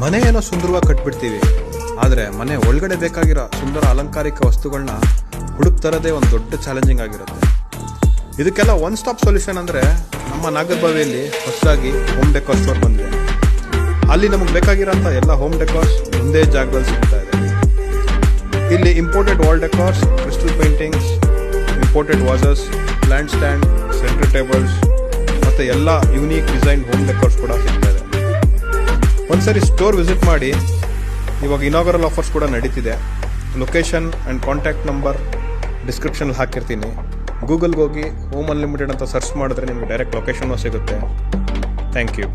ಮನೆ ಏನೋ ಸುಂದರವಾಗಿ ಕಟ್ಬಿಡ್ತೀವಿ, ಆದರೆ ಮನೆ ಒಳಗಡೆ ಬೇಕಾಗಿರೋ ಸುಂದರ ಅಲಂಕಾರಿಕ ವಸ್ತುಗಳನ್ನ ಹುಡುಕ್ತರದೇ ಒಂದು ದೊಡ್ಡ ಚಾಲೆಂಜಿಂಗ್ ಆಗಿರುತ್ತೆ. ಇದಕ್ಕೆಲ್ಲ ಒನ್ ಸ್ಟಾಪ್ ಸೊಲ್ಯೂಷನ್ ಅಂದರೆ ನಮ್ಮ ನಾಗರಬಾವಿಯಲ್ಲಿ ಹೊಸದಾಗಿ ಹೋಮ್ ಡೆಕೋರ್ ಸ್ಟೋರ್ ಬಂದಿದೆ. ಅಲ್ಲಿ ನಮಗೆ ಬೇಕಾಗಿರೋಂಥ ಎಲ್ಲ ಹೋಮ್ ಡೆಕೋರ್ಸ್ ಒಂದೇ ಜಾಗದಲ್ಲಿ ಸಿಗ್ತಾ ಇದೆ. ಇಲ್ಲಿ imported wall decors, crystal paintings, imported ವಾಸಸ್, plant stand, centre tables ಮತ್ತು ಎಲ್ಲ ಯೂನಿಕ್ ಡಿಸೈನ್ ಹೋಮ್ ಡೆಕೋರ್ಸ್ ಕೂಡ ಸಿಗ್ತಾ ಇದೆ. ಒಂದ್ಸರಿ ಸ್ಟೋರ್ ವಿಸಿಟ್ ಮಾಡಿ. ಇವಾಗ ಇನಾಗರಲ್ ಆಫರ್ಸ್ ಕೂಡ ನಡೀತಿದೆ. ಲೊಕೇಶನ್ ಆ್ಯಂಡ್ ಕಾಂಟ್ಯಾಕ್ಟ್ ನಂಬರ್ ಡಿಸ್ಕ್ರಿಪ್ಷನಲ್ಲಿ ಹಾಕಿರ್ತೀನಿ. ಗೂಗಲ್ಗೆ ಹೋಗಿ ಹೋಮ್ ಅನ್ಲಿಮಿಟೆಡ್ ಅಂತ ಸರ್ಚ್ ಮಾಡಿದ್ರೆ ನಿಮಗೆ ಡೈರೆಕ್ಟ್ ಲೊಕೇಶನ್ನು ಸಿಗುತ್ತೆ. Thank you.